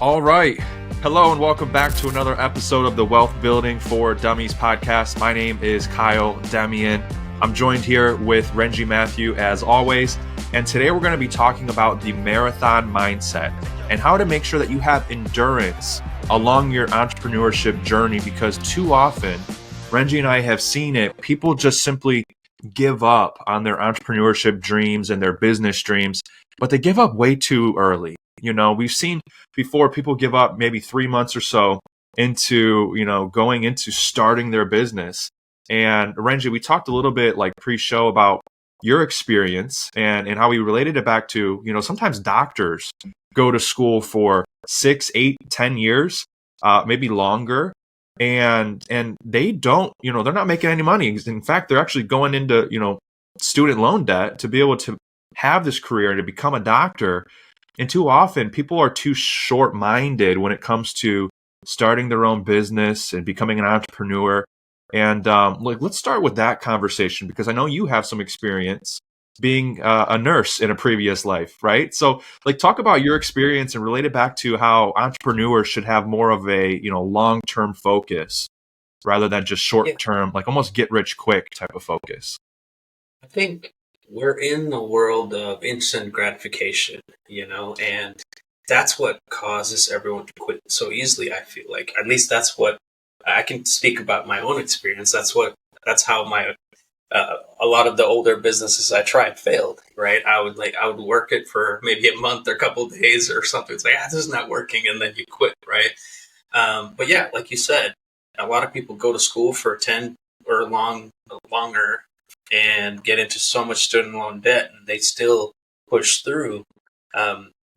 All right. Hello and welcome back to another episode of the Wealth Building for Dummies podcast. My name is Kyle Demian. I'm joined here with Renji Matthew as always. And today we're going to be talking about the marathon mindset and how to make sure that you have endurance along your entrepreneurship journey, because too often, Renji and I have seen it, people just simply give up on their entrepreneurship dreams and their business dreams, but they give up way too early. We've seen before people give up maybe 3 months or so into, going into starting their business. And Renji, we talked a little bit like pre-show about your experience and how we related it back to, sometimes doctors go to school for 6, 8, 10 years, maybe longer. And they don't, they're not making any money. In fact, they're actually going into, student loan debt to be able to have this career, to become a doctor. And too often people are too short-minded when it comes to starting their own business and becoming an entrepreneur. And let's start with that conversation, because I know you have some experience being a nurse in a previous life, right? So talk about your experience and relate it back to how entrepreneurs should have more of a, long-term focus rather than just Yeah, short-term, like almost get rich quick type of focus. I think we're in the world of instant gratification, and that's what causes everyone to quit so easily. I feel like, at least that's what I can speak about my own experience. That's how a lot of the older businesses I tried failed, right? I would work it for maybe a month or a couple of days or something. It's like, this is not working. And then you quit, right? But yeah, like you said, a lot of people go to school for 10 or longer and get into so much student loan debt, and they still push through.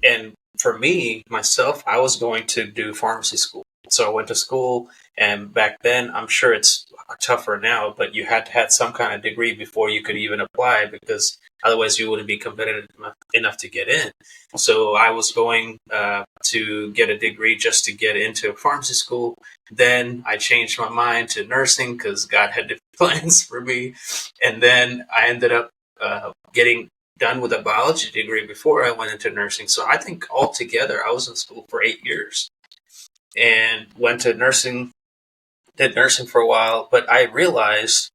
And for me, myself, I was going to do pharmacy school. So I went to school, and back then, I'm sure it's tougher now, but you had to have some kind of degree before you could even apply, because otherwise you wouldn't be competitive enough to get in. So I was going to get a degree just to get into pharmacy school. Then I changed my mind to nursing because God had different plans for me. And then I ended up getting done with a biology degree before I went into nursing. So I think altogether I was in school for 8 years and went to nursing, did nursing for a while. But I realized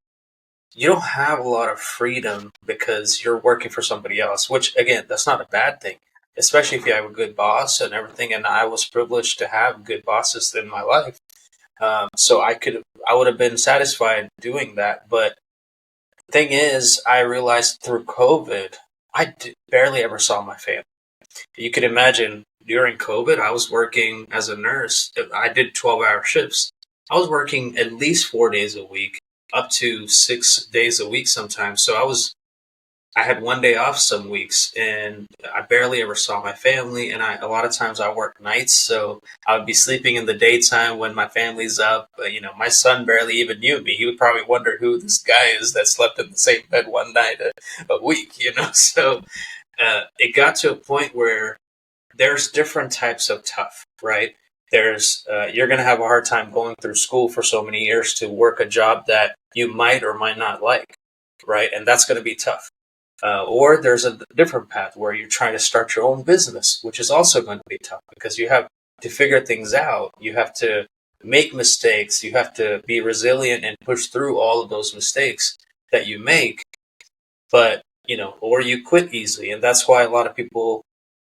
you don't have a lot of freedom because you're working for somebody else, which again, that's not a bad thing, especially if you have a good boss and everything. And I was privileged to have good bosses in my life. So I would have been satisfied doing that. But the thing is, I realized through COVID, barely ever saw my family. You could imagine during COVID, I was working as a nurse. I did 12-hour shifts. I was working at least 4 days a week, up to 6 days a week sometimes. So I had one day off some weeks, and I barely ever saw my family. And a lot of times I work nights, so I would be sleeping in the daytime when my family's up. My son barely even knew me. He would probably wonder who this guy is that slept in the same bed one night a week. So it got to a point where there's different types of tough, right? There's you're going to have a hard time going through school for so many years to work a job that you might or might not like, right? And that's going to be tough. Or there's a different path where you're trying to start your own business, which is also going to be tough because you have to figure things out. You have to make mistakes. You have to be resilient and push through all of those mistakes that you make. But, or you quit easily. And that's why a lot of people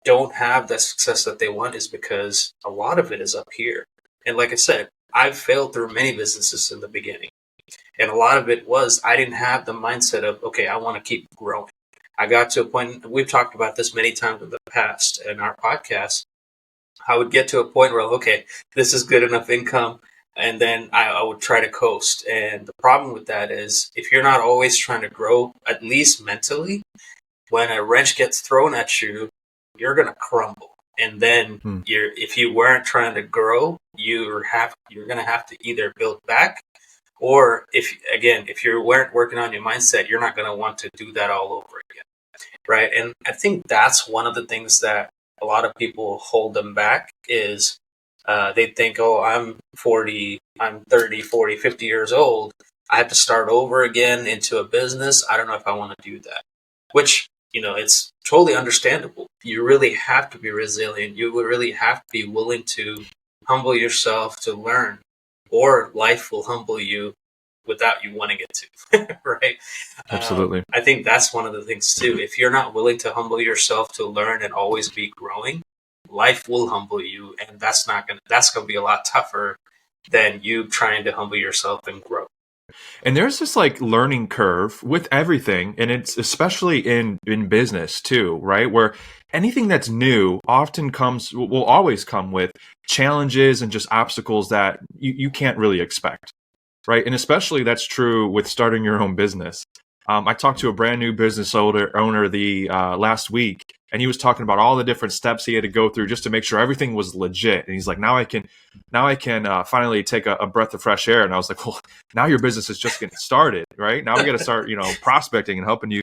don't have the success that they want, is because a lot of it is up here. And like I said, I've failed through many businesses in the beginning. And a lot of it was I didn't have the mindset of, okay, I want to keep growing. I got to a point, we've talked about this many times in the past in our podcast. I would get to a point where, okay, this is good enough income. And then I would try to coast. And the problem with that is if you're not always trying to grow, at least mentally, when a wrench gets thrown at you, you're going to crumble. And then if you weren't trying to grow, you're going to have to either build back, or if you weren't working on your mindset, you're not going to want to do that all over again. Right. And I think that's one of the things that a lot of people hold them back is they think, oh, I'm 40, I'm 30, 40, 50 years old. I have to start over again into a business. I don't know if I want to do that, which, it's totally understandable. You really have to be resilient. You would really have to be willing to humble yourself to learn, or life will humble you without you wanting it to, right? Absolutely. I think that's one of the things too. If you're not willing to humble yourself to learn and always be growing, life will humble you, and that's gonna be a lot tougher than you trying to humble yourself and grow. And there's this like learning curve with everything, and it's especially in business too, right? Where anything that's new often will always come with challenges and just obstacles that you can't really expect, right? And especially that's true with starting your own business. I talked to a brand new business owner the last week, and he was talking about all the different steps he had to go through just to make sure everything was legit. And he's like, now I can finally take a breath of fresh air. And I was like, well, now your business is just getting started, right? Now we got to start, prospecting and helping you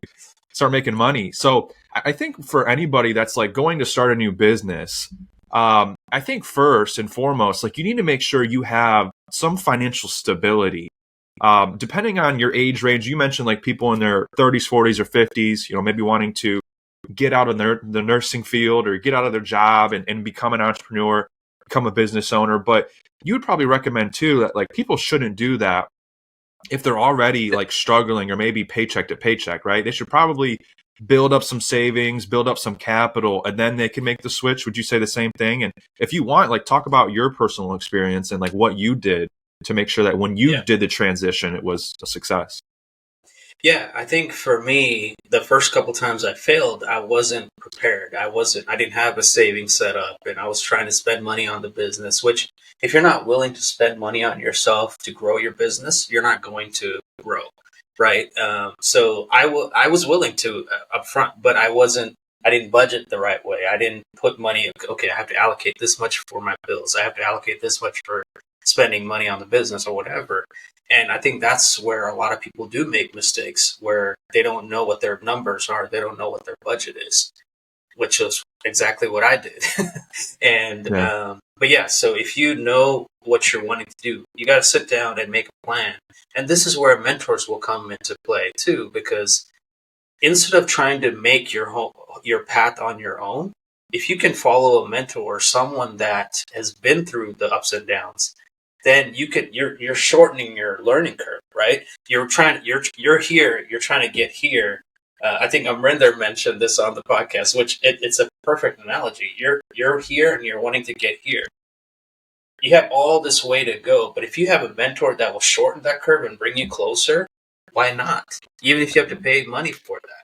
start making money. So I think for anybody that's like going to start a new business, I think first and foremost, like you need to make sure you have some financial stability. Depending on your age range, you mentioned like people in their 30s, 40s, or 50s, maybe wanting to get out of the nursing field or get out of their job and become an entrepreneur, become a business owner. But you would probably recommend too that like people shouldn't do that if they're already like struggling or maybe paycheck to paycheck, right? They should probably build up some savings, build up some capital, and then they can make the switch. Would you say the same thing? And if you want, like talk about your personal experience and like what you did to make sure that when you did the transition, it was a success. Yeah, I think for me, the first couple times I failed, I wasn't prepared. I didn't have a savings set up, and I was trying to spend money on the business, which if you're not willing to spend money on yourself to grow your business, you're not going to grow, right? So I was willing to upfront, but I didn't budget the right way. I didn't put money, okay, I have to allocate this much for my bills. I have to allocate this much for spending money on the business or whatever. And I think that's where a lot of people do make mistakes, where they don't know what their numbers are. They don't know what their budget is, which is exactly what I did. And, but yeah, so if you know what you're wanting to do, you got to sit down and make a plan. And this is where mentors will come into play too, because instead of trying to make your path on your own, if you can follow a mentor or someone that has been through the ups and downs, then you're shortening your learning curve, right? You're trying to get here. I think Amrinder mentioned this on the podcast, which it's a perfect analogy. You're here and you're wanting to get here. You have all this way to go, but if you have a mentor that will shorten that curve and bring you closer, why not? Even if you have to pay money for that,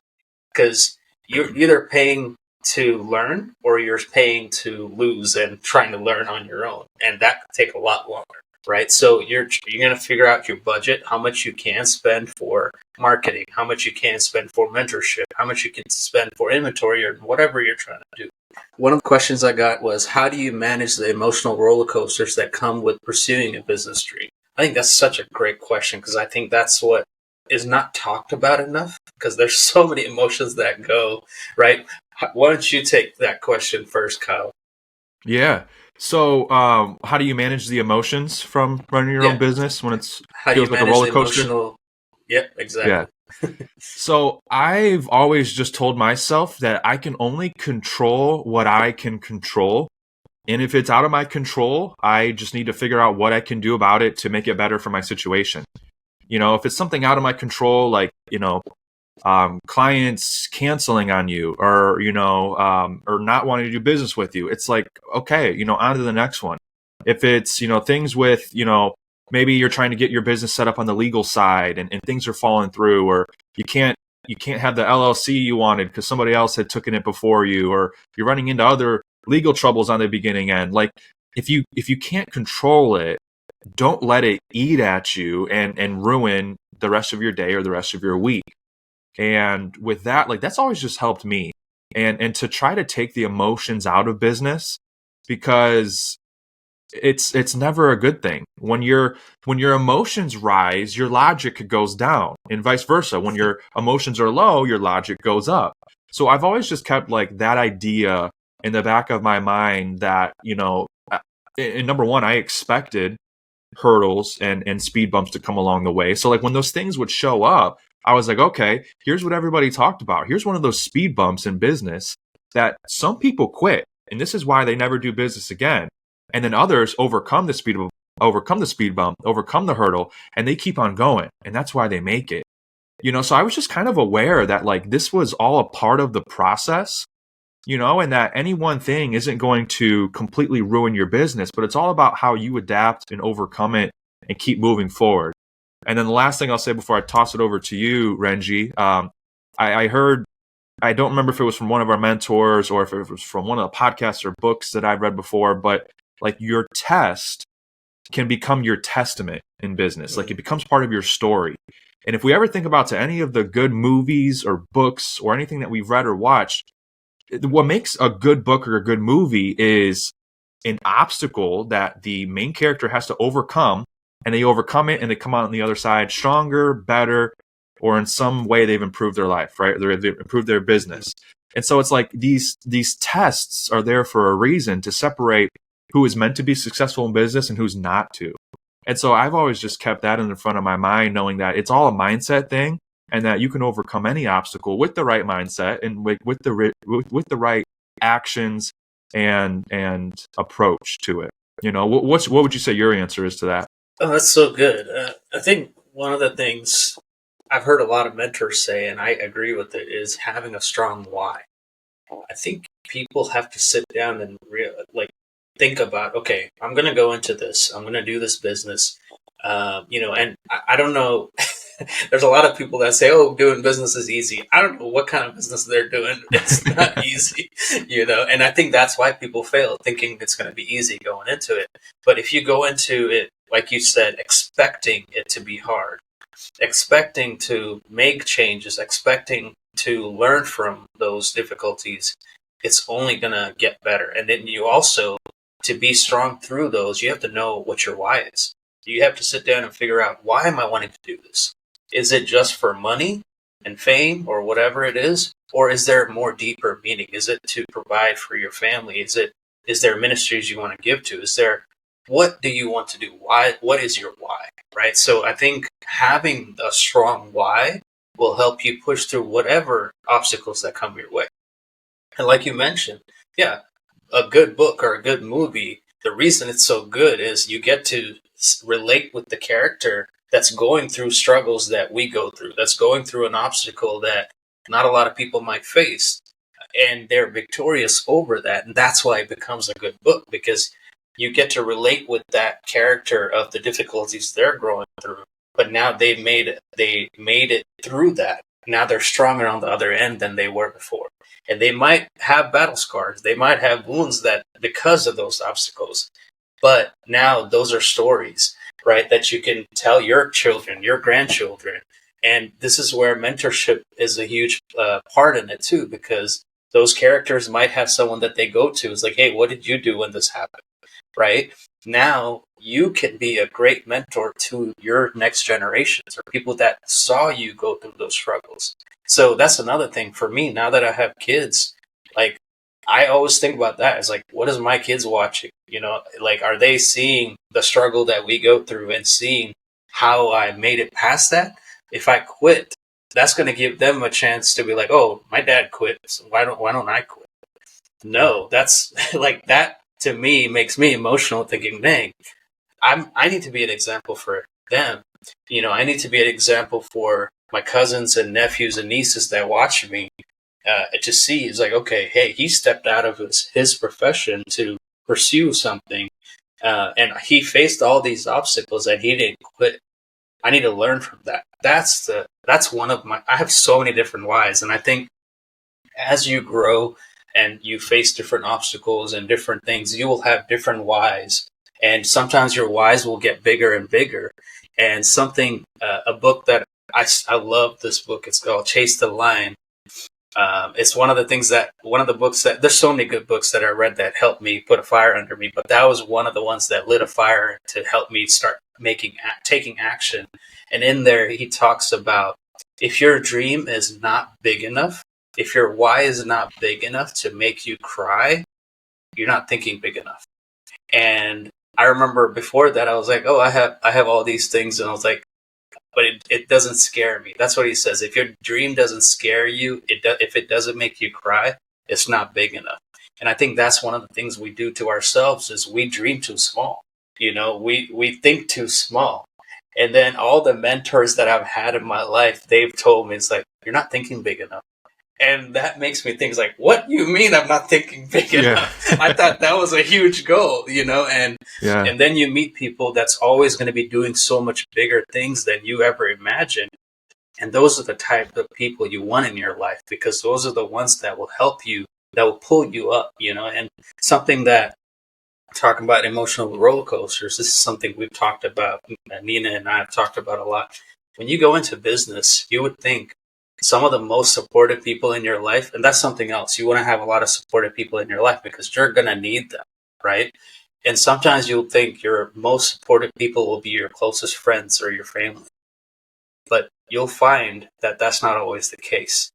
because you're either paying to learn or you're paying to lose and trying to learn on your own, and that could take a lot longer. Right, so you're going to figure out your budget, how much you can spend for marketing, how much you can spend for mentorship, how much you can spend for inventory, or whatever you're trying to do. One of the questions I got was, how do you manage the emotional roller coasters that come with pursuing a business dream? I think that's such a great question, because I think that's what is not talked about enough, because there's so many emotions that go, right? Why don't you take that question first, Kyle? Yeah. So, how do you manage the emotions from running your own business when feels like a roller coaster? Yep, exactly. Yeah. So I've always just told myself that I can only control what I can control. And if it's out of my control, I just need to figure out what I can do about it to make it better for my situation. If it's something out of my control, like, clients canceling on you or or not wanting to do business with you, it's like, okay, on to the next one. If it's things with maybe you're trying to get your business set up on the legal side and things are falling through, or you can't have the LLC you wanted because somebody else had taken it before you, or you're running into other legal troubles on the beginning end. Like if you can't control it, don't let it eat at you and ruin the rest of your day or the rest of your week. And with that, like that's always just helped me, and to try to take the emotions out of business, because it's never a good thing. When your emotions rise, your logic goes down, and vice versa. When your emotions are low, your logic goes up. So I've always just kept like that idea in the back of my mind that and number one, I expected hurdles and speed bumps to come along the way. So like when those things would show up, I was like, okay, here's what everybody talked about. Here's one of those speed bumps in business that some people quit, and this is why they never do business again. And then others overcome the speed bump, overcome the hurdle, and they keep on going, and that's why they make it. So I was just kind of aware that like this was all a part of the process, and that any one thing isn't going to completely ruin your business, but it's all about how you adapt and overcome it and keep moving forward. And then the last thing I'll say before I toss it over to you, Renji, I heard, I don't remember if it was from one of our mentors or if it was from one of the podcasts or books that I've read before, but like your test can become your testament in business. Like it becomes part of your story. And if we ever think about to any of the good movies or books or anything that we've read or watched, what makes a good book or a good movie is an obstacle that the main character has to overcome, and they overcome it and they come out on the other side stronger, better, or in some way they've improved their life, right? They've improved their business. And so it's like these tests are there for a reason to separate who is meant to be successful in business and who's not to. And so I've always just kept that in the front of my mind, knowing that it's all a mindset thing and that you can overcome any obstacle with the right mindset and with the right actions and approach to it. What would you say your answer is to that? Oh, that's so good. I think one of the things I've heard a lot of mentors say, and I agree with it, is having a strong why. I think people have to sit down and think about, okay, I'm going to go into this. I'm going to do this business. And I don't know. There's a lot of people that say, oh, doing business is easy. I don't know what kind of business they're doing. It's not easy, and I think that's why people fail, thinking it's going to be easy going into it. But if you go into it, like you said, expecting it to be hard, expecting to make changes, expecting to learn from those difficulties, it's only going to get better. And then you also, to be strong through those, you have to know what your why is. You have to sit down and figure out, why am I wanting to do this? Is it just for money and fame or whatever it is? Or is there more deeper meaning? Is it to provide for your family? Is there ministries you want to give to? What do you want to do? Why? What is your why? Right? So I think having a strong why will help you push through whatever obstacles that come your way. And like you mentioned, yeah, a good book or a good movie, the reason it's so good is you get to relate with the character that's going through struggles that we go through, that's going through an obstacle that not a lot of people might face. And they're victorious over that. And that's why it becomes a good book, because you get to relate with that character of the difficulties they're going through. But now they made it through that. Now they're stronger on the other end than they were before. And they might have battle scars. They might have wounds that because of those obstacles. But now those are stories, right, that you can tell your children, your grandchildren. And this is where mentorship is a huge part in it too, because those characters might have someone that they go to. It's like, hey, what did you do when this happened? Right? Now you can be a great mentor to your next generations or people that saw you go through those struggles. So that's another thing for me. Now that I have kids, like, I always think about that. It's like, what is my kids watching? Like, are they seeing the struggle that we go through and seeing how I made it past that? If I quit, that's going to give them a chance to be like, oh, my dad quit, so why don't I quit? No, that's like, that to me makes me emotional, thinking, dang, I need to be an example for them. I need to be an example for my cousins and nephews and nieces that watch me, to see. Is like, okay, hey, he stepped out of his profession to pursue something, and he faced all these obstacles and he didn't quit. I need to learn from that. That's one of my. I have so many different whys, and I think as you grow and you face different obstacles and different things, you will have different whys. And sometimes your whys will get bigger and bigger. And a book that I love this book, it's called Chase the Lion. It's one of the books that, there's so many good books that I read that helped me put a fire under me, but that was one of the ones that lit a fire to help me start taking action. And in there, he talks about, if your dream is not big enough, if your why is not big enough to make you cry, you're not thinking big enough. And I remember before that, I was like, oh, I have all these things. And I was like, but it doesn't scare me. That's what he says. If your dream doesn't scare you, if it doesn't make you cry, it's not big enough. And I think that's one of the things we do to ourselves is we dream too small. We think too small. And then all the mentors that I've had in my life, they've told me, it's like, you're not thinking big enough. And that makes me think, like, what do you mean I'm not thinking big enough? I thought that was a huge goal, and then you meet people that's always going to be doing so much bigger things than you ever imagined. And those are the type of people you want in your life, because those are the ones that will help you, that will pull you up, and something that, talking about emotional roller coasters, this is something we've talked about, Nina and I have talked about a lot. When you go into business, you would think some of the most supportive people in your life, and that's something else. You want to have a lot of supportive people in your life because you're going to need them, right? And sometimes you'll think your most supportive people will be your closest friends or your family. But you'll find that that's not always the case.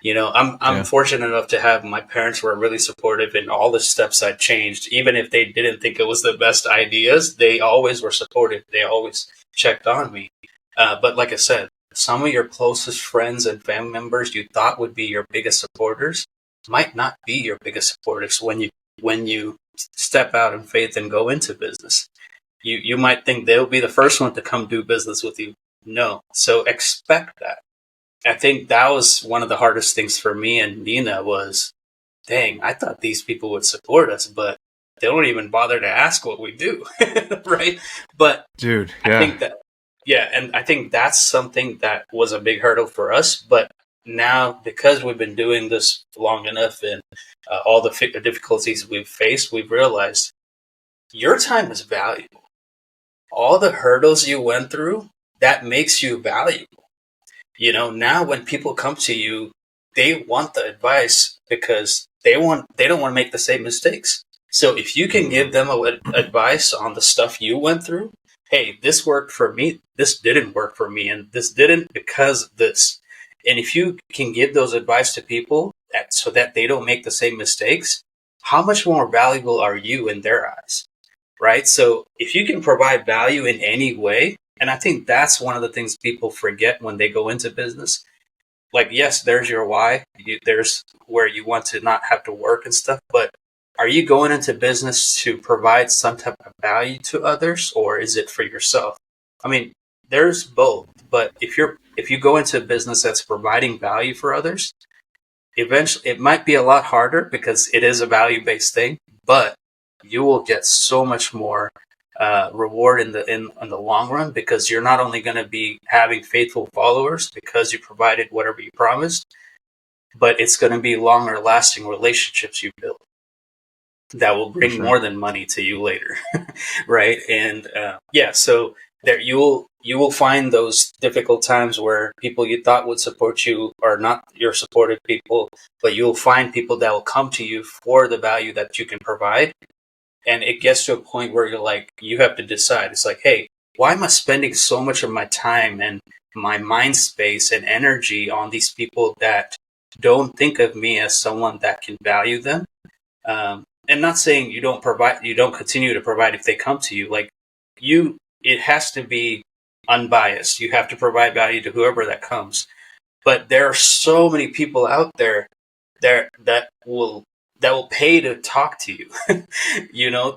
I'm fortunate enough to have, my parents were really supportive in all the steps I changed. Even if they didn't think it was the best ideas, they always were supportive. They always checked on me. But like I said, some of your closest friends and family members you thought would be your biggest supporters might not be your biggest supporters when you step out in faith and go into business. You might think they'll be the first one to come do business with you. No. So expect that. I think that was one of the hardest things for me and Nina was, dang, I thought these people would support us, but they don't even bother to ask what we do, right? But dude, I think that, and I think that's something that was a big hurdle for us. But now, because we've been doing this long enough and all the difficulties we've faced, we've realized your time is valuable. All the hurdles you went through, that makes you valuable. Now when people come to you, they want the advice because they don't want to make the same mistakes. So if you can give them advice on the stuff you went through, hey, this worked for me, this didn't work for me, and this didn't because of this. And if you can give those advice to people so that they don't make the same mistakes, how much more valuable are you in their eyes, right? So if you can provide value in any way, and I think that's one of the things people forget when they go into business. Like, yes, there's your why. There's where you want to not have to work and stuff. But are you going into business to provide some type of value to others, or is it for yourself? I mean, there's both. But if you go into a business that's providing value for others, eventually it might be a lot harder because it is a value-based thing. But you will get so much more reward in the long run, because you're not only going to be having faithful followers because you provided whatever you promised, but it's going to be longer lasting relationships you build that will bring more than money to you later. Right. And so there you will find those difficult times where people you thought would support you are not your supportive people, but you'll find people that will come to you for the value that you can provide. And it gets to a point where you're like, you have to decide. It's like, hey, why am I spending so much of my time and my mind space and energy on these people that don't think of me as someone that can value them? And not saying you don't continue to provide if they come to you. Like it has to be unbiased. You have to provide value to whoever that comes. But there are so many people out there that will pay to talk to you,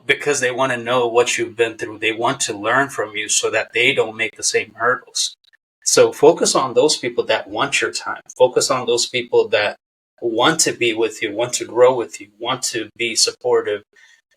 because they want to know what you've been through. They want to learn from you so that they don't make the same hurdles. So focus on those people that want your time. Focus on those people that want to be with you, want to grow with you, want to be supportive.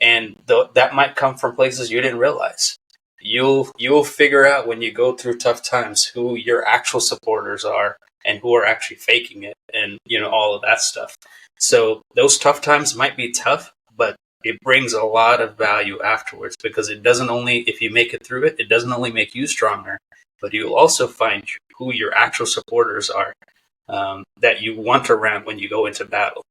And that might come from places you didn't realize. You'll figure out when you go through tough times who your actual supporters are and who are actually faking it, and all of that stuff. So those tough times might be tough, but it brings a lot of value afterwards, because it doesn't only, if you make it through it, it doesn't only make you stronger, but you'll also find who your actual supporters are, that you want around when you go into battle.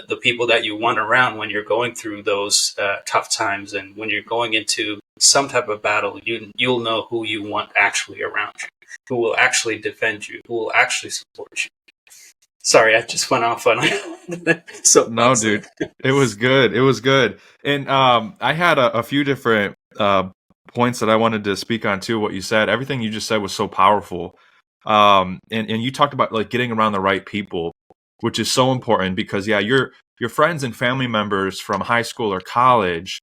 The people that you want around when you're going through those tough times, and when you're going into some type of battle, you'll know who you want actually around you, who will actually defend you, who will actually support you. Sorry, I just went off on so. No, dude, it was good. It was good. And I had a few different points that I wanted to speak on too. What you said, everything you just said was so powerful. And you talked about like getting around the right people, which is so important because your friends and family members from high school or college,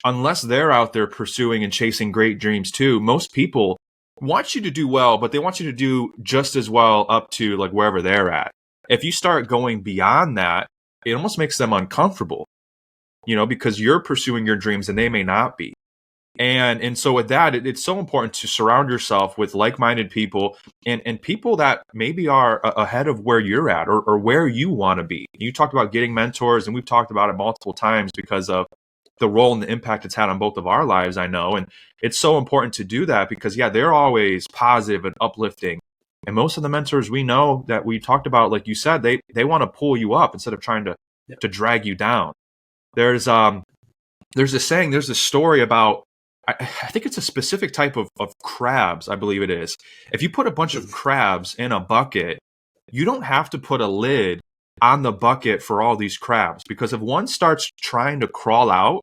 unless they're out there pursuing and chasing great dreams too, most people want you to do well, but they want you to do just as well up to like wherever they're at. If you start going beyond that, it almost makes them uncomfortable, because you're pursuing your dreams and they may not be. And so with that, it's so important to surround yourself with like-minded people and people that maybe are ahead of where you're at or where you want to be. You talked about getting mentors, and we've talked about it multiple times because of the role and the impact it's had on both of our lives, I know. And it's so important to do that because, they're always positive and uplifting. And most of the mentors we know that we talked about, like you said, they want to pull you up instead of trying to drag you down. There's a saying, there's a story about, I think it's a specific type of crabs, I believe it is. If you put a bunch of crabs in a bucket, you don't have to put a lid on the bucket for all these crabs, because if one starts trying to crawl out,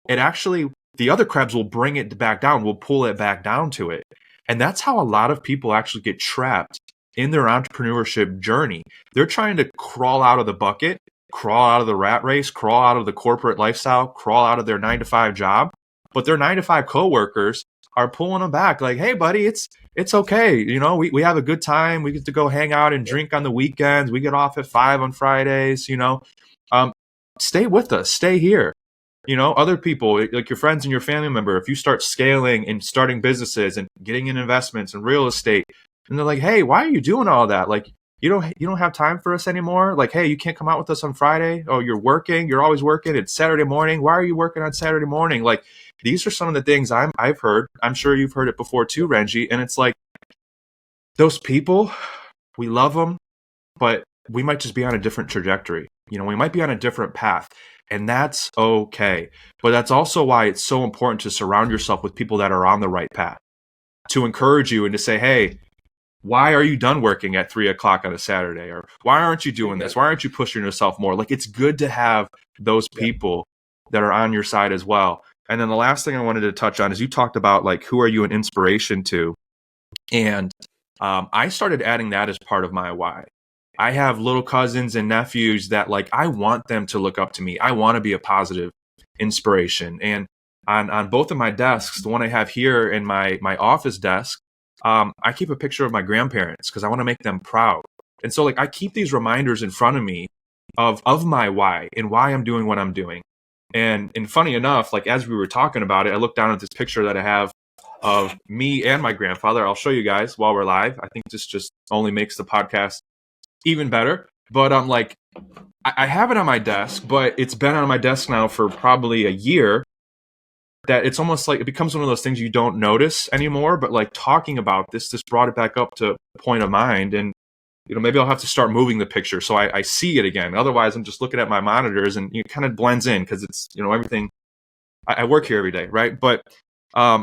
the other crabs will bring it back down, will pull it back down to it. And that's how a lot of people actually get trapped in their entrepreneurship journey. They're trying to crawl out of the bucket, crawl out of the rat race, crawl out of the corporate lifestyle, crawl out of their 9-to-5 job. But their 9-to-5 coworkers are pulling them back like, hey, buddy, it's okay. We have a good time. We get to go hang out and drink on the weekends. We get off at 5 on Fridays, stay with us, stay here. Other people like your friends and your family member, if you start scaling and starting businesses and getting in investments and real estate, and they're like, hey, why are you doing all that? Like, you don't have time for us anymore. Like, hey, you can't come out with us on Friday. Oh, you're working. You're always working. It's Saturday morning. Why are you working on Saturday morning? Like, these are some of the things I've heard. I'm sure you've heard it before too, Renji. And it's like, those people, we love them, but we might just be on a different trajectory. We might be on a different path, and that's okay. But that's also why it's so important to surround yourself with people that are on the right path, to encourage you and to say, hey, why are you done working at 3:00 on a Saturday? Or why aren't you doing this? Why aren't you pushing yourself more? Like, it's good to have those people that are on your side as well. And then the last thing I wanted to touch on is you talked about, like, who are you an inspiration to? And I started adding that as part of my why. I have little cousins and nephews that, like, I want them to look up to me. I want to be a positive inspiration. And on both of my desks, the one I have here in my office desk, I keep a picture of my grandparents because I want to make them proud. And so, like, I keep these reminders in front of me of my why and why I'm doing what I'm doing. And funny enough, like, as we were talking about it, I looked down at this picture that I have of me and my grandfather. I'll show you guys while we're live. I think this just only makes the podcast even better. But I'm like, I have it on my desk, but it's been on my desk now for probably a year, that it's almost like it becomes one of those things you don't notice anymore. But like, talking about this brought it back up to point of mind. And maybe I'll have to start moving the picture so I see it again. Otherwise, I'm just looking at my monitors and it kind of blends in because it's, everything. I work here every day, right? But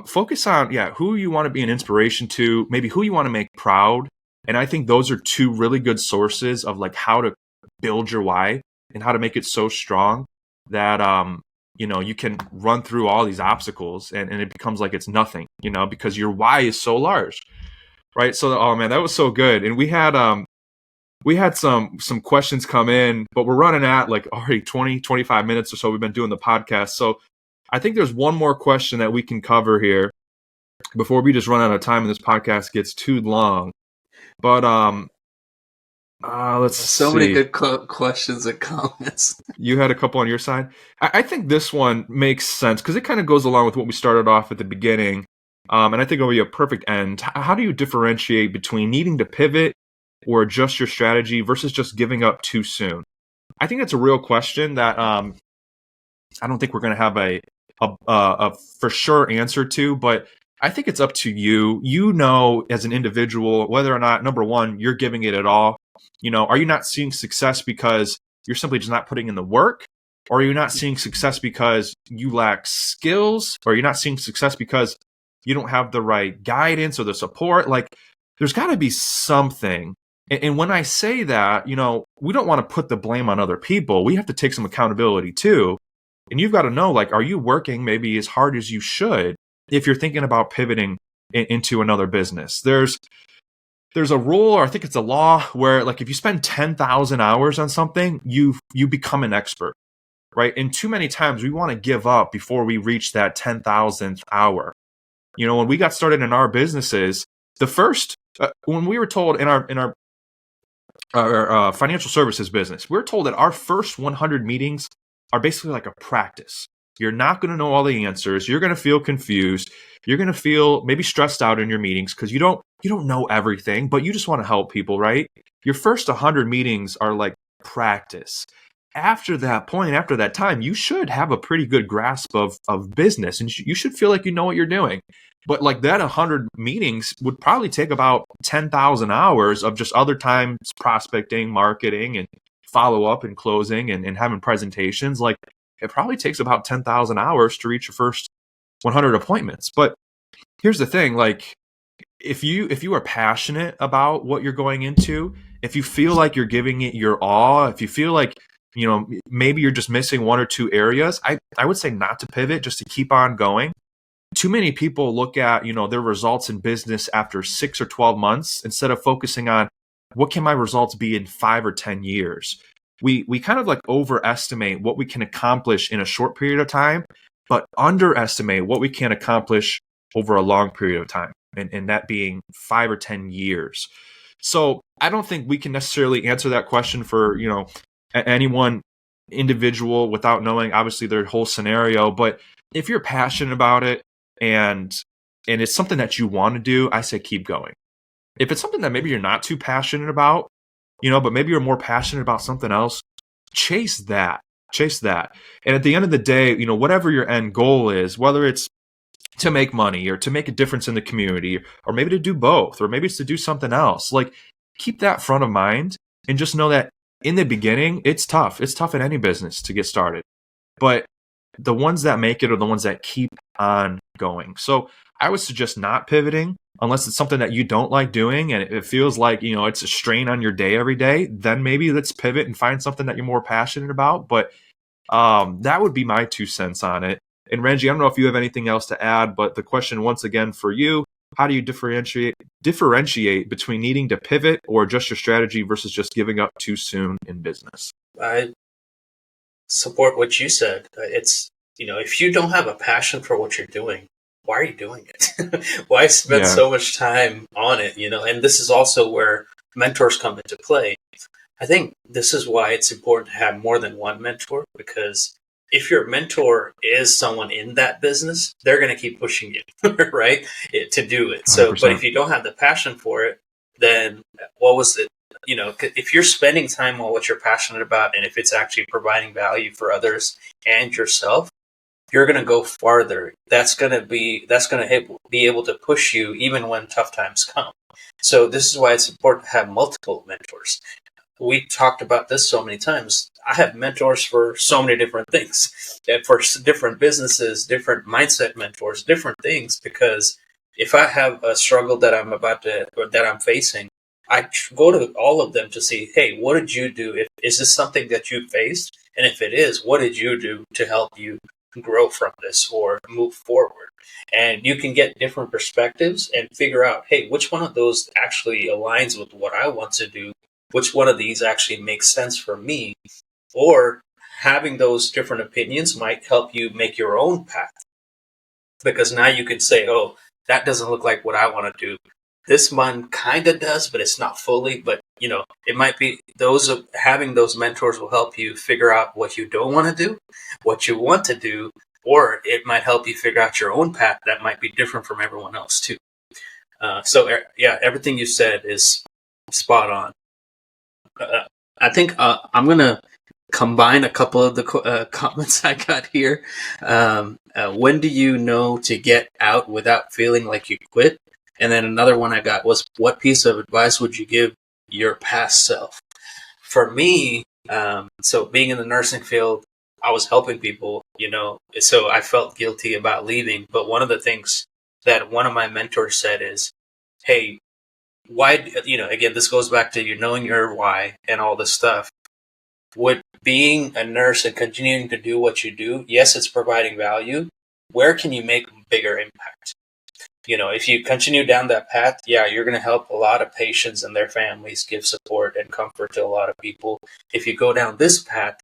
focus on, who you want to be an inspiration to, maybe who you want to make proud. And I think those are two really good sources of, like, how to build your why and how to make it so strong that, you can run through all these obstacles and it becomes like it's nothing, because your why is so large, right? So, oh man, that was so good. And we had some questions come in, but we're running at like already 20, 25 minutes or so. We've been doing the podcast. So I think there's one more question that we can cover here before we just run out of time and this podcast gets too long. But let's see. So many good questions and comments. You had a couple on your side. I think this one makes sense because it kind of goes along with what we started off at the beginning. And I think it'll be a perfect end. How do you differentiate between needing to pivot or adjust your strategy versus just giving up too soon? I think that's a real question that I don't think we're going to have a for sure answer to, but I think it's up to you. As an individual, whether or not, number one, you're giving it at all. Are you not seeing success because you're simply just not putting in the work? Or are you not seeing success because you lack skills? Or are you not seeing success because you don't have the right guidance or the support? Like, there's got to be something. And when I say that, we don't want to put the blame on other people. We have to take some accountability too. And you've got to know, like, are you working maybe as hard as you should if you're thinking about pivoting into another business. There's a rule, or I think it's a law, where like if you spend 10,000 hours on something, you become an expert, right? And too many times we want to give up before we reach that 10,000th hour. When we got started in our businesses, the first when we were told in our financial services business, we're told that our first 100 meetings are basically like a practice. You're not going to know all the answers. You're going to feel confused. You're going to feel maybe stressed out in your meetings because you don't know everything, but you just want to help people, right? Your first 100 meetings are like practice. After that point, after that time, you should have a pretty good grasp of business, and you should feel like you know what you're doing. But like that 100 meetings would probably take about 10,000 hours of just other times prospecting, marketing, and follow up and closing and having presentations. Like it probably takes about 10,000 hours to reach your first 100 appointments. But here's the thing, like if you are passionate about what you're going into, if you feel like you're giving it your all, if you feel like maybe you're just missing one or two areas, I would say not to pivot, just to keep on going. Too many people look at, their results in business after 6 or 12 months instead of focusing on what can my results be in 5 or 10 years. We kind of like overestimate what we can accomplish in a short period of time, but underestimate what we can accomplish over a long period of time, and that being 5 or 10 years. So I don't think we can necessarily answer that question for, any one individual without knowing obviously their whole scenario. But if you're passionate about it and it's something that you want to do, I say keep going. If it's something that maybe you're not too passionate about, but maybe you're more passionate about something else, chase that. And at the end of the day, whatever your end goal is, whether it's to make money or to make a difference in the community, or maybe to do both, or maybe it's to do something else, like keep that front of mind and just know that in the beginning, it's tough. It's tough in any business to get started, but the ones that make it are the ones that keep on going. So I would suggest not pivoting unless it's something that you don't like doing and it feels like, it's a strain on your day every day. Then maybe let's pivot and find something that you're more passionate about. But that would be my 2 cents on it. And Renji, I don't know if you have anything else to add, but the question once again for you, how do you differentiate between needing to pivot or adjust your strategy versus just giving up too soon in business? I support what you said. It's, if you don't have a passion for what you're doing, why are you doing it? Why spend so much time on it? And this is also where mentors come into play. I think this is why it's important to have more than one mentor, because if your mentor is someone in that business, they're going to keep pushing you, right, to do it. So, 100%. But if you don't have the passion for it, then what was it? If you're spending time on what you're passionate about, and if it's actually providing value for others and yourself, you're going to go farther. That's going to be able to push you even when tough times come. So this is why it's important to have multiple mentors. We talked about this so many times. I have mentors for so many different things, for different businesses, different mindset mentors, different things, because if I have a struggle that I'm facing, I go to all of them to see, hey, what did you do? Is this something that you faced? And if it is, what did you do to help you grow from this or move forward? And you can get different perspectives and figure out, hey, which one of those actually aligns with what I want to do? Which one of these actually makes sense for me? Or having those different opinions might help you make your own path. Because now you can say, oh, that doesn't look like what I want to do. This one kind of does, but it's not fully. But, it might be having those mentors will help you figure out what you don't want to do, what you want to do, or it might help you figure out your own path that might be different from everyone else too. Everything you said is spot on. I think I'm going to combine a couple of the comments I got here. When do you know to get out without feeling like you quit? And then another one I got was, what piece of advice would you give your past self? For me, so being in the nursing field, I was helping people, so I felt guilty about leaving. But one of the things that one of my mentors said is, hey, why, again, this goes back to you knowing your why and all this stuff. Would being a nurse and continuing to do what you do, yes, it's providing value, where can you make bigger impact? If you continue down that path, yeah, you're going to help a lot of patients and their families, give support and comfort to a lot of people. If you go down this path,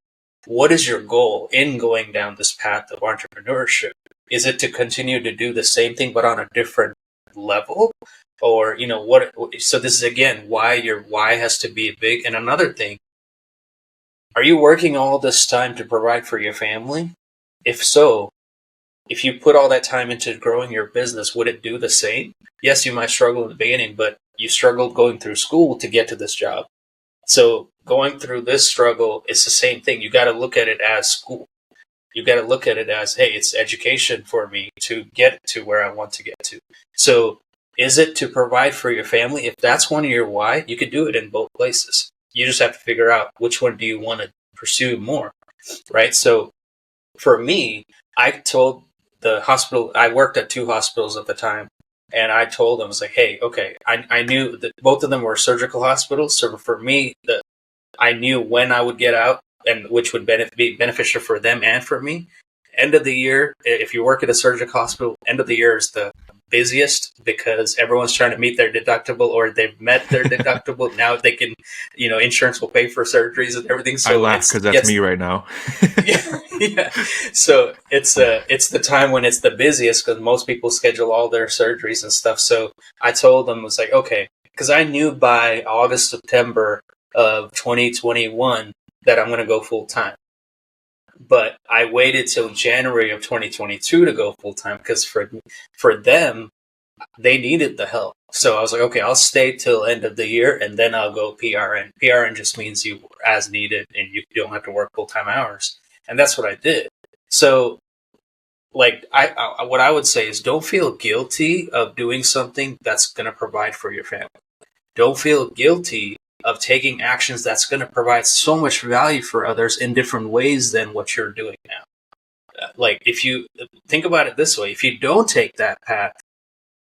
what is your goal in going down this path of entrepreneurship? Is it to continue to do the same thing but on a different level? Or, what? So this is again why your why has to be big. And another thing, are you working all this time to provide for your family? If so, if you put all that time into growing your business, would it do the same? Yes, you might struggle in the beginning, but you struggled going through school to get to this job. So going through this struggle, it's the same thing. You got to look at it as school. You got to look at it as, hey, it's education for me to get to where I want to get to. So is it to provide for your family? If that's one of your why, you could do it in both places. You just have to figure out which one do you want to pursue more, right? So for me, I told the hospital, I worked at 2 hospitals at the time, and I told them, I was like, hey, okay, I knew that both of them were surgical hospitals. So for me, I knew when I would get out and which would be beneficial for them and for me. End of the year, if you work at a surgical hospital, end of the year is the busiest because everyone's trying to meet their deductible, or they've met their deductible. Now they can, insurance will pay for surgeries and everything. So I laugh because that's me right now. yeah. So it's the time when it's the busiest because most people schedule all their surgeries and stuff. So I told them, I was like, okay, because I knew by August, September of 2021 that I'm going to go full time. But I waited till January of 2022 to go full time because for them, they needed the help. So I was like, okay, I'll stay till end of the year and then I'll go PRN. PRN just means you as needed and you don't have to work full time hours. And that's what I did. So like what I would say is don't feel guilty of doing something that's going to provide for your family. Don't feel guilty of taking actions that's going to provide so much value for others in different ways than what you're doing now. Like if you think about it this way, if you don't take that path,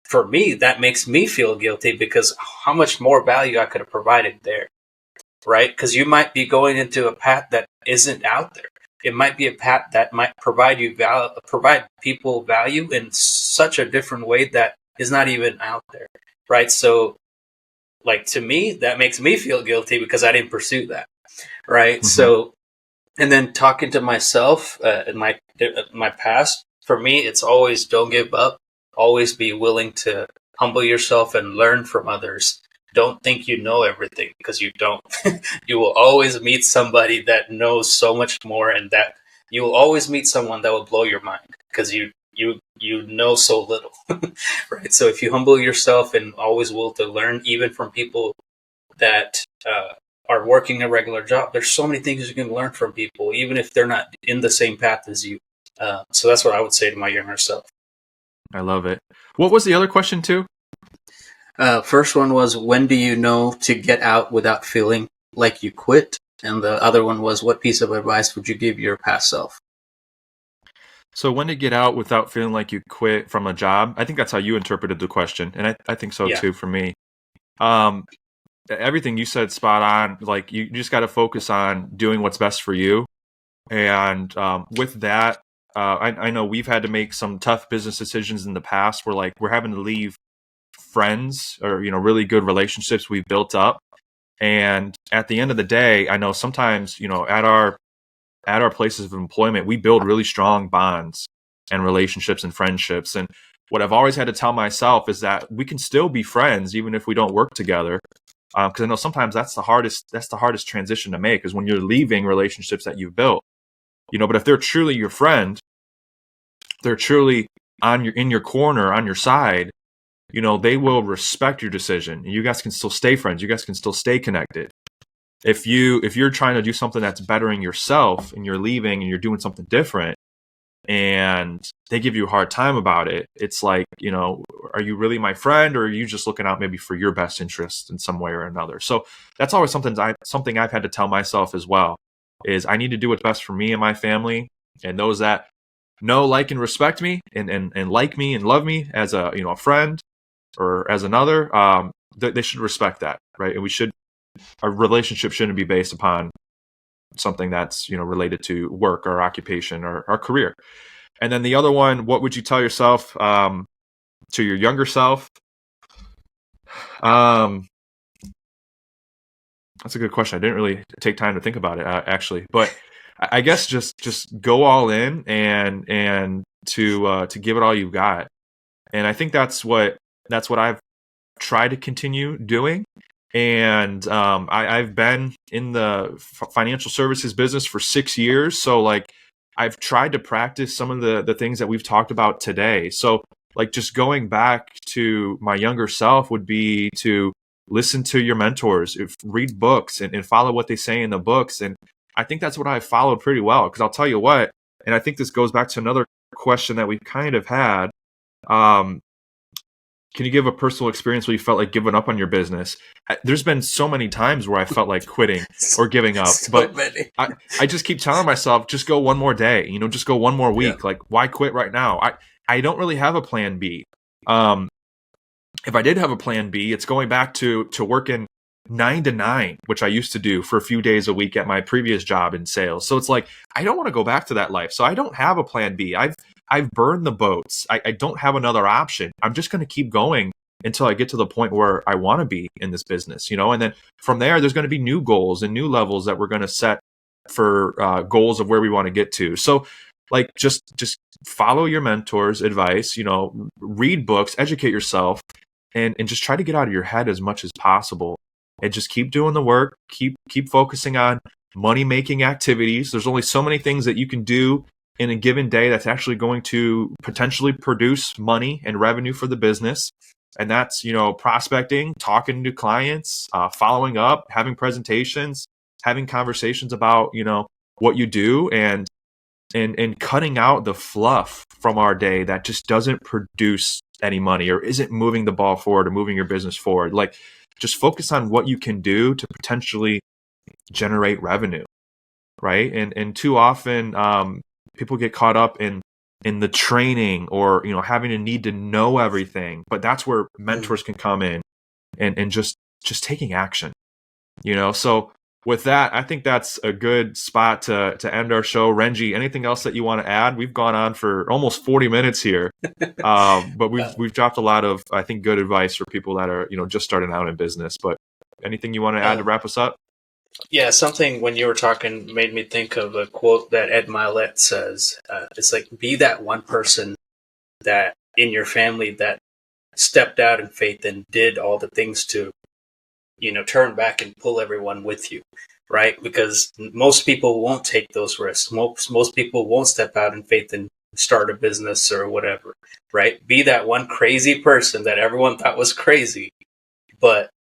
for me, that makes me feel guilty because how much more value I could have provided there, right? Because you might be going into a path that isn't out there. It might be a path that might provide people value in such a different way that is not even out there, right? So like to me, that makes me feel guilty because I didn't pursue that, right? Mm-hmm. So, and then talking to myself in my past, for me, it's always don't give up. Always be willing to humble yourself and learn from others. Don't think you know everything because you don't. You will always meet somebody that knows so much more, and that you will always meet someone that will blow your mind because you know so little, right? So if you humble yourself and always will to learn, even from people that are working a regular job, there's so many things you can learn from people, even if they're not in the same path as you. So that's what I would say to my younger self. I love it. What was the other question too? First one was, when do you know to get out without feeling like you quit? And the other one was, what piece of advice would you give your past self? So when to get out without feeling like you quit from a job? I think that's how you interpreted the question. And I think so too for me. Everything you said spot on. Like you just got to focus on doing what's best for you. And with that, I know we've had to make some tough business decisions in the past where like we're having to leave friends or, really good relationships we've built up. And at the end of the day, I know sometimes, at our places of employment, we build really strong bonds and relationships and friendships. And what I've always had to tell myself is that we can still be friends even if we don't work together. Because I know sometimes that's the hardest transition to make, is when you're leaving relationships that you've built. But if they're truly your friend, they're truly in your corner, on your side, they will respect your decision. You guys can still stay friends. You guys can still stay connected. If you're trying to do something that's bettering yourself and you're leaving and you're doing something different and they give you a hard time about it, it's like, are you really my friend, or are you just looking out maybe for your best interest in some way or another? So that's always something I've had to tell myself as well, is I need to do what's best for me and my family, and those that know, like, and respect me and like me and love me as a friend or as another, they should respect that, right? And our relationship shouldn't be based upon something that's related to work or occupation or our career. And then the other one, what would you tell yourself, to your younger self? That's a good question. I didn't really take time to think about it, actually, but I guess just go all in and to give it all you've got. And I think that's what I've tried to continue doing. And I've been in the financial services business for 6 years, so like I've tried to practice some of the things that we've talked about today. So like just going back to my younger self would be to listen to your mentors, read books, and follow what they say in the books. And I think that's what I followed pretty well, because I'll tell you what, and I think this goes back to another question that we kind of had. Can you give a personal experience where you felt like giving up on your business? There's been so many times where I felt like quitting or giving up, but I just keep telling myself, just go one more day, just go one more week. Yeah. Like, why quit right now? I don't really have a plan B. If I did have a plan B, it's going back to working 9 to 9, which I used to do for a few days a week at my previous job in sales. So it's like, I don't want to go back to that life. So I don't have a plan B. I've burned the boats. I don't have another option. I'm just going to keep going until I get to the point where I want to be in this business, and then from there, there's going to be new goals and new levels that we're going to set for goals of where we want to get to. So like, just follow your mentor's advice, read books, educate yourself, and just try to get out of your head as much as possible, and just keep doing the work, keep focusing on money-making activities. There's only so many things that you can do in a given day that's actually going to potentially produce money and revenue for the business. And that's, prospecting, talking to clients, following up, having presentations, having conversations about, what you do, and cutting out the fluff from our day that just doesn't produce any money or isn't moving the ball forward or moving your business forward. Like, just focus on what you can do to potentially generate revenue, right? And too often, people get caught up in the training or, having a need to know everything. But that's where mentors can come in and just taking action, So with that, I think that's a good spot to end our show. Renji, anything else that you want to add? We've gone on for almost 40 minutes here, but we've dropped a lot of, I think, good advice for people that are, just starting out in business. But anything you want to add to wrap us up? Yeah, something when you were talking made me think of a quote that Ed Milet says. It's like, be that one person that in your family that stepped out in faith and did all the things to, turn back and pull everyone with you, right? Because most people won't take those risks. Most people won't step out in faith and start a business or whatever, right? Be that one crazy person that everyone thought was crazy, but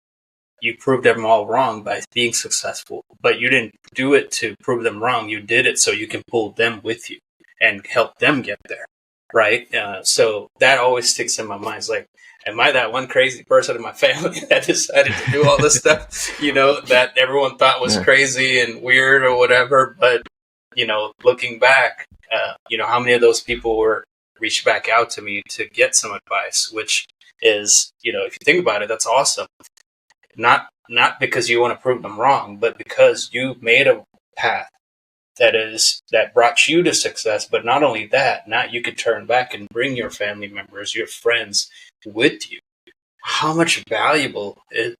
you proved them all wrong by being successful. But you didn't do it to prove them wrong. You did it so you can pull them with you and help them get there, right? So that always sticks in my mind. It's like, am I that one crazy person in my family that decided to do all this stuff, that everyone thought was crazy and weird or whatever? But, looking back, how many of those people reached back out to me to get some advice, which is, if you think about it, that's awesome. Not because you want to prove them wrong, but because you made a path that brought you to success. But not only that, now you could turn back and bring your family members, your friends with you. How valuable is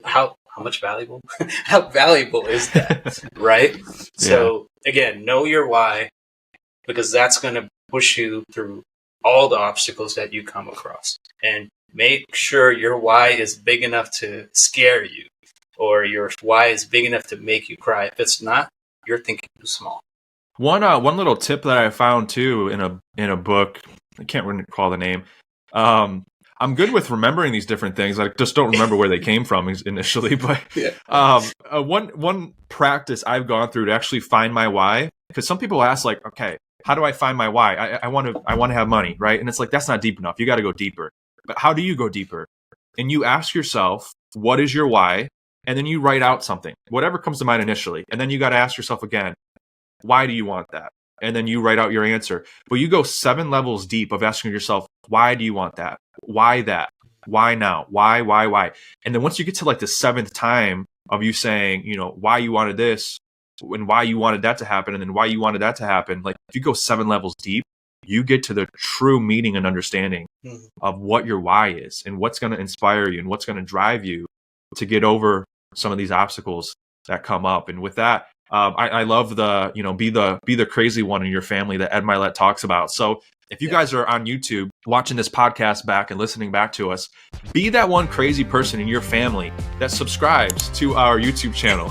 that, right? Yeah. So again, know your why, because that's going to push you through all the obstacles that you come across, and make sure your why is big enough to scare you, or your why is big enough to make you cry. If it's not, you're thinking too small. One little tip that I found too in a book, I can't recall the name. I'm good with remembering these different things. I just don't remember where they came from initially. But one practice I've gone through to actually find my why, because some people ask like, okay, how do I find my why? I want to have money, right? And it's like, that's not deep enough. You got to go deeper. But how do you go deeper? And you ask yourself, what is your why? And then you write out something, whatever comes to mind initially. And then you got to ask yourself again, why do you want that? And then you write out your answer. But you go 7 levels deep of asking yourself, why do you want that? Why that? Why now? Why? And then once you get to like the 7th time of you saying, why you wanted this and why you wanted that to happen and then why you wanted that to happen, like if you go 7 levels deep, you get to the true meaning and understanding of what your why is and what's going to inspire you and what's going to drive you to get over some of these obstacles that come up. And with that, I love the, be the crazy one in your family that Ed Milet talks about. So if you guys are on YouTube watching this podcast back and listening back to us, be that one crazy person in your family that subscribes to our YouTube channel,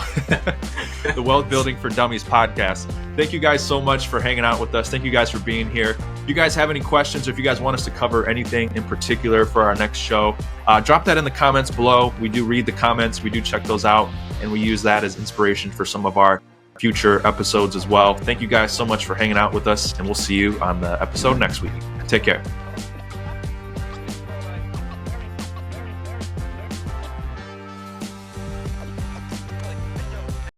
the Wealth Building for Dummies podcast. Thank you guys so much for hanging out with us. Thank you guys for being here. If you guys have any questions or if you guys want us to cover anything in particular for our next show, drop that in the comments below. We do read the comments. We do check those out, and we use that as inspiration for some of our future episodes as well. Thank you guys so much for hanging out with us, and we'll see you on the episode next week. Take care.